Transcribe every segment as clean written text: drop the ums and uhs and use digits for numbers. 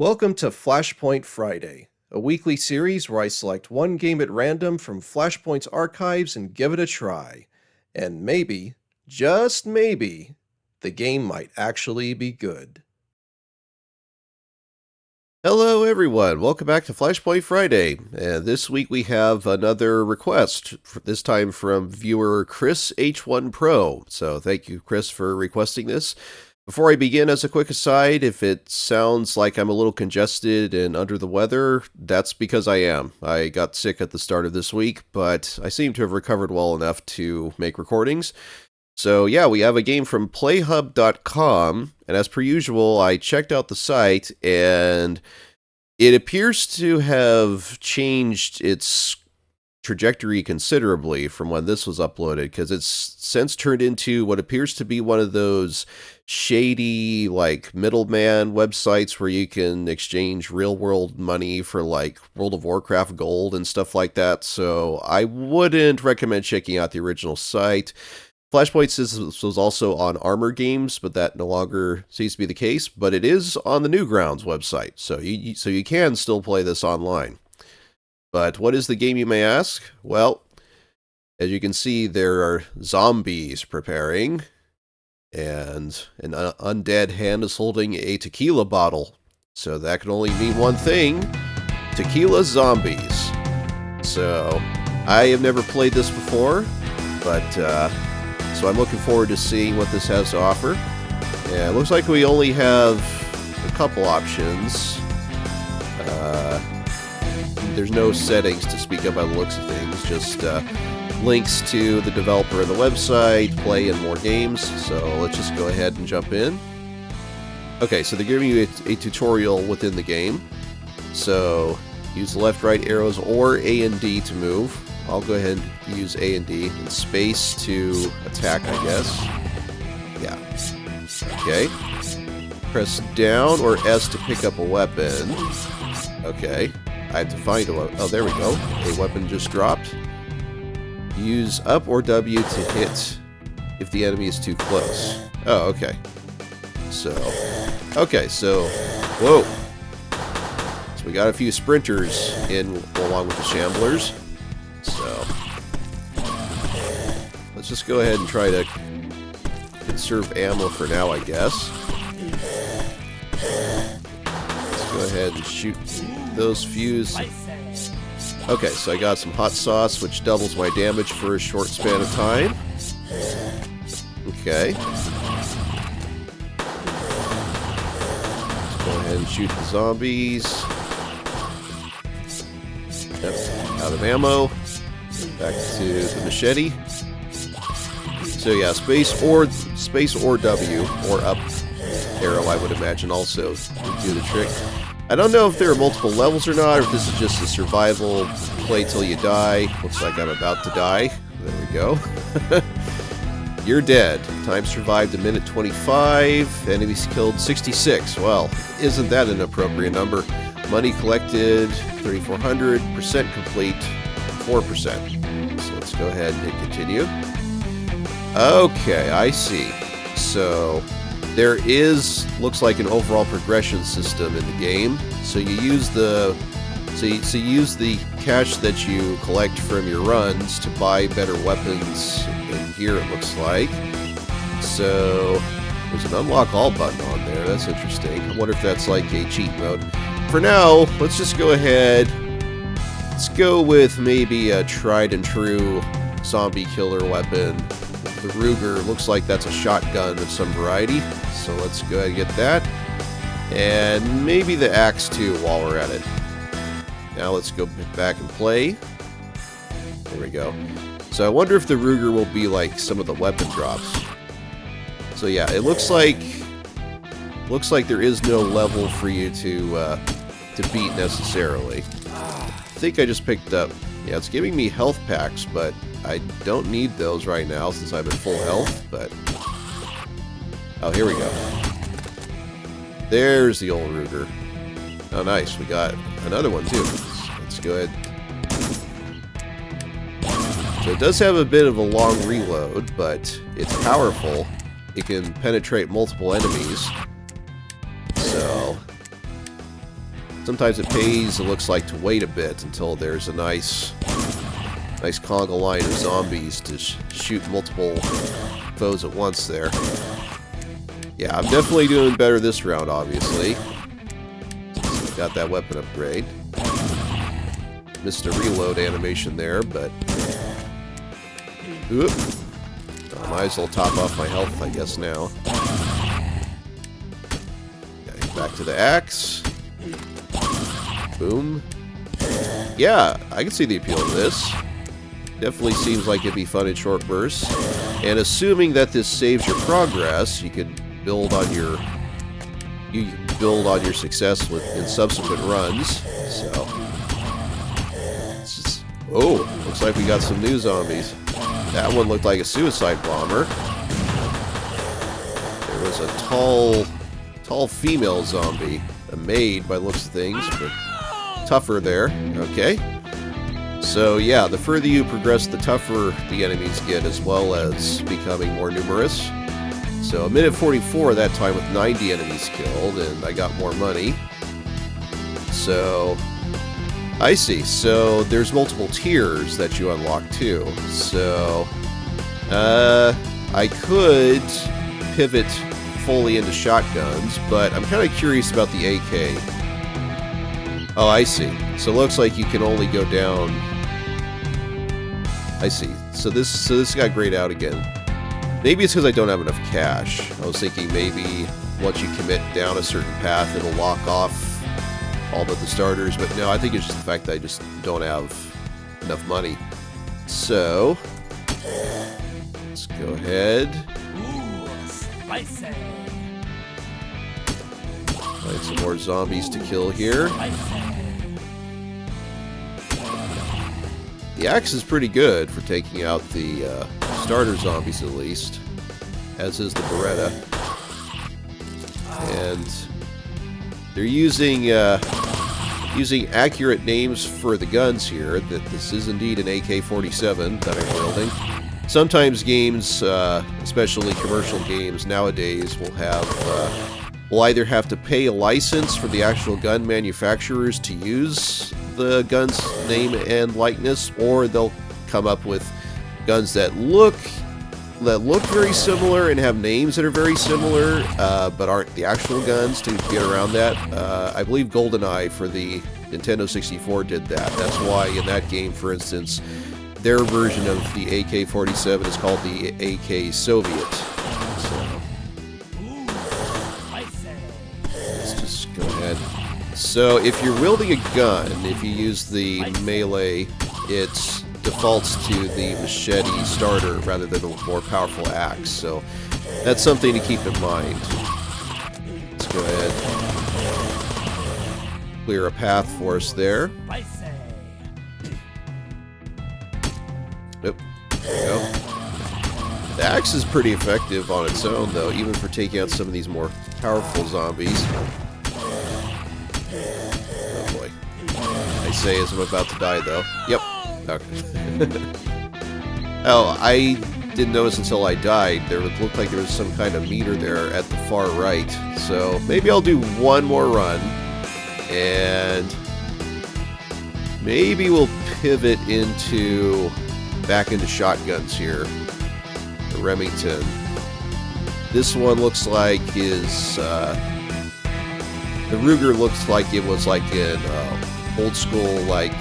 Welcome to Flashpoint Friday, a weekly series where I select one game at random from Flashpoint's archives and give it a try. And maybe, just maybe, the game might actually be good. Hello everyone, welcome back to Flashpoint Friday. And this week we have another request, this time from viewer CRiS H1 Pro. So thank you, CRiS, for requesting this. Before I begin, as a quick aside, if it sounds like I'm a little congested and under the weather, that's because I am. I got sick at the start of this week, but I seem to have recovered well enough to make recordings. So yeah, we have a game from playhub.com, and as per usual, I checked out the site, and it appears to have changed its trajectory considerably from when this was uploaded, because it's since turned into what appears to be one of those shady, like, middleman websites where you can exchange real-world money for, like, World of Warcraft gold and stuff like that, so I wouldn't recommend checking out the original site. Flashpoint says this was also on Armor Games, but that no longer seems to be the case, but it is on the Newgrounds website, so you can still play this online. But what is the game, you may ask? Well, as you can see, there are zombies preparing, and an undead hand is holding a tequila bottle. So that can only mean one thing: tequila zombies. So I have never played this before, but so I'm looking forward to seeing what this has to offer. Yeah, it looks like we only have a couple options. There's no settings to speak of by the looks of things, just links to the developer and the website, play, and more games. So let's just go ahead and jump in. Okay, so they're giving you a tutorial within the game. So use the left, right arrows or A and D to move. I'll go ahead and use A and D, and space to attack, I guess. Yeah. Okay. Press down or S to pick up a weapon. Okay. I have to find a weapon. Oh, there we go. A weapon just dropped. Use up or W to hit if the enemy is too close. Oh, okay. So, whoa. So we got a few sprinters in along with the shamblers. So, let's just go ahead and try to conserve ammo for now, I guess. Let's go ahead and shoot those fuse. Okay, so I got some hot sauce, which doubles my damage for a short span of time. Okay. Let's go ahead and shoot the zombies. Yep, out of ammo. Back to the machete. So yeah, space or W or up arrow, I would imagine, also would do the trick. I don't know if there are multiple levels or not, or if this is just a survival play till you die. Looks like I'm about to die. There we go. You're dead. Time survived a minute 25. Enemies killed 66. Well, isn't that an appropriate number? Money collected 3,400. Percent complete 4%. So let's go ahead and hit continue. Okay, I see. So there looks like an overall progression system in the game. So you use the cash that you collect from your runs to buy better weapons in here, it looks like. So there's an unlock all button on there. That's interesting. I wonder if that's like a cheat mode. For now, let's just go ahead. Let's go with maybe a tried and true zombie killer weapon. The Ruger looks like that's a shotgun of some variety. So let's go ahead and get that. And maybe the axe too while we're at it. Now let's go back and play. There we go. So I wonder if the Ruger will be like some of the weapon drops. So yeah, it looks like there is no level for you to beat necessarily. I think I just picked up. Yeah, it's giving me health packs, but I don't need those right now since I'm at full health, but oh, here we go. There's the old Ruger. Oh, nice. We got another one, too. Let's go ahead. So it does have a bit of a long reload, but it's powerful. It can penetrate multiple enemies. So sometimes it pays, it looks like, to wait a bit until there's a nice conga line of zombies to shoot multiple foes at once there. Yeah, I'm definitely doing better this round, obviously. Got that weapon upgrade. Missed a reload animation there, but... Oop. I might as well top off my health, I guess, now. Okay, back to the axe. Boom. Yeah, I can see the appeal of this. Definitely seems like it'd be fun in short bursts. And assuming that this saves your progress, you could build on your success in subsequent runs. So, oh, looks like we got some new zombies. That one looked like a suicide bomber. There was a tall female zombie, a maid by the looks of things, but tougher there. Okay. So yeah, the further you progress, the tougher the enemies get, as well as becoming more numerous. So a minute 44 that time with 90 enemies killed, and I got more money. So, I see. So there's multiple tiers that you unlock too. So, I could pivot fully into shotguns, but I'm kind of curious about the AK. Oh, I see. So it looks like you can only go down... I see. So this got grayed out again. Maybe it's because I don't have enough cash. I was thinking maybe once you commit down a certain path, it'll lock off all but the starters. But no, I think it's just the fact that I just don't have enough money. So, let's go ahead. Ooh, spicy. Find some more zombies to kill here. The axe is pretty good for taking out the starter zombies, at least, as is the Beretta. And they're using accurate names for the guns here. That this is indeed an AK-47 that I'm wielding. Sometimes games, especially commercial games nowadays, will either have to pay a license for the actual gun manufacturers to use the gun's name and likeness, or they'll come up with guns that look very similar and have names that are very similar, but aren't the actual guns, to get around that. I believe GoldenEye for the Nintendo 64 did that. That's why in that game, for instance, their version of the AK-47 is called the AK Soviet. So, let's just go ahead. So if you're wielding a gun, if you use the melee, it defaults to the machete starter rather than a more powerful axe. So that's something to keep in mind. Let's go ahead. Clear a path for us there. Yep, there we go. The axe is pretty effective on its own, though, even for taking out some of these more powerful zombies. Oh boy. I say as I'm about to die, though. Yep. Okay. Oh, I didn't notice until I died. There looked like there was some kind of meter there at the far right. So maybe I'll do one more run, and maybe we'll pivot back into shotguns here. The Remington. This one looks like the Ruger looks like it was like an old school, like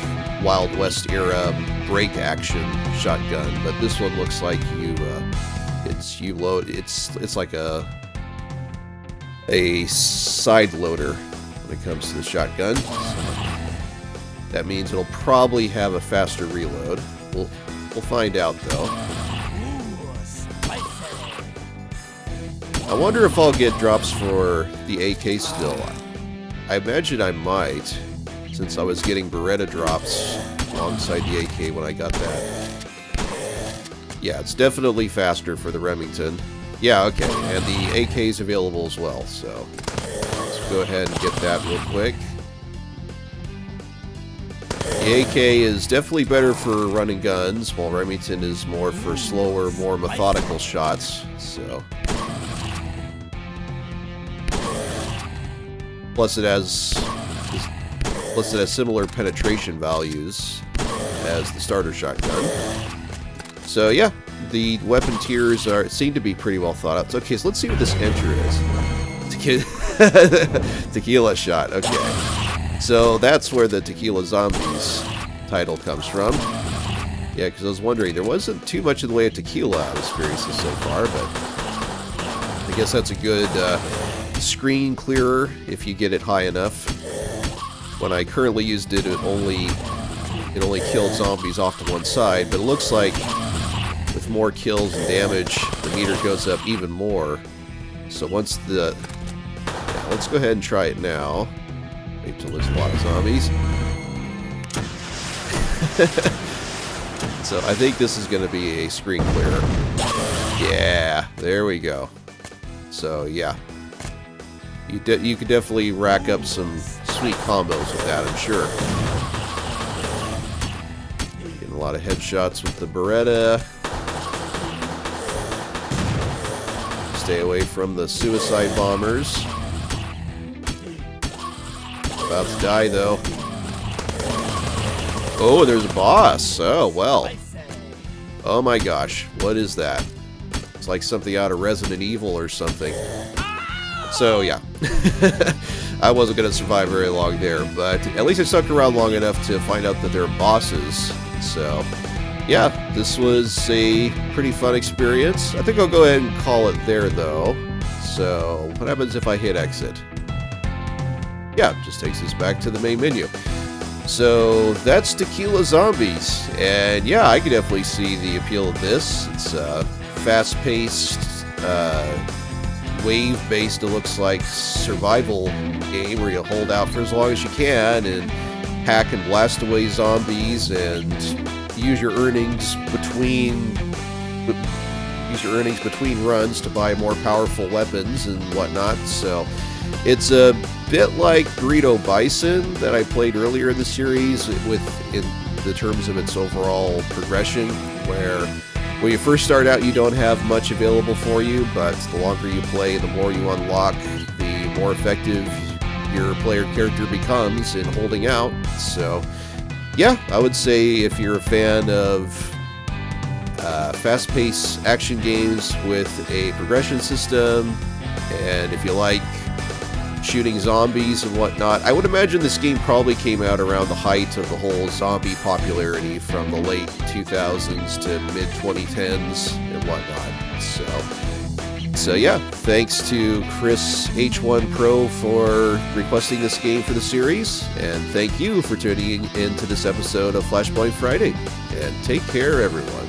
Wild West era break action shotgun, but this one looks like it's like a side loader when it comes to the shotgun. So that means it'll probably have a faster reload. We'll find out, though. I wonder if I'll get drops for the AK still. I imagine I might, since I was getting Beretta drops alongside the AK when I got that. Yeah, it's definitely faster for the Remington. Yeah, okay, and the AK is available as well, so let's go ahead and get that real quick. The AK is definitely better for running guns, while Remington is more for slower, more methodical shots, so... Plus it has Plus it has similar penetration values as the starter shotgun. So yeah, the weapon tiers seem to be pretty well thought out. So, okay, so let's see what this enter is. Tequila shot, okay. So that's where the Tequila Zombies title comes from. Yeah, because I was wondering, there wasn't too much in the way of tequila experiences so far, but I guess that's a good screen clearer if you get it high enough. When I currently used it, it only killed zombies off to one side, but it looks like with more kills and damage, the meter goes up even more. So once the... Yeah, let's go ahead and try it now. Wait till there's a lot of zombies. So I think this is going to be a screen clearer. Yeah, there we go. So yeah, you could definitely rack up some sweet combos with that, I'm sure. Getting a lot of headshots with the Beretta. Stay away from the suicide bombers. About to die though. Oh, there's a boss. Oh, well. Oh my gosh. What is that? It's like something out of Resident Evil or something. So, yeah. I wasn't going to survive very long there, but at least I stuck around long enough to find out that they're bosses. So, yeah, this was a pretty fun experience. I think I'll go ahead and call it there, though. So, what happens if I hit exit? Yeah, it just takes us back to the main menu. So that's Tequila Zombies, and yeah, I could definitely see the appeal of this. It's a fast-paced, wave-based, it looks like, survival game where you hold out for as long as you can and hack and blast away zombies and use your earnings between runs to buy more powerful weapons and whatnot. So it's a bit like Burrito Bison that I played earlier in the series in the terms of its overall progression, where when you first start out you don't have much available for you, but the longer you play, the more you unlock, the more effective your player character becomes in holding out. So yeah, I would say if you're a fan of fast-paced action games with a progression system, and if you like shooting zombies and whatnot. I would imagine this game probably came out around the height of the whole zombie popularity from the late 2000s to mid-2010s and whatnot. So yeah, thanks to CRiS H1 Pro for requesting this game for the series, and thank you for tuning in to this episode of Flashpoint Friday. And take care, everyone.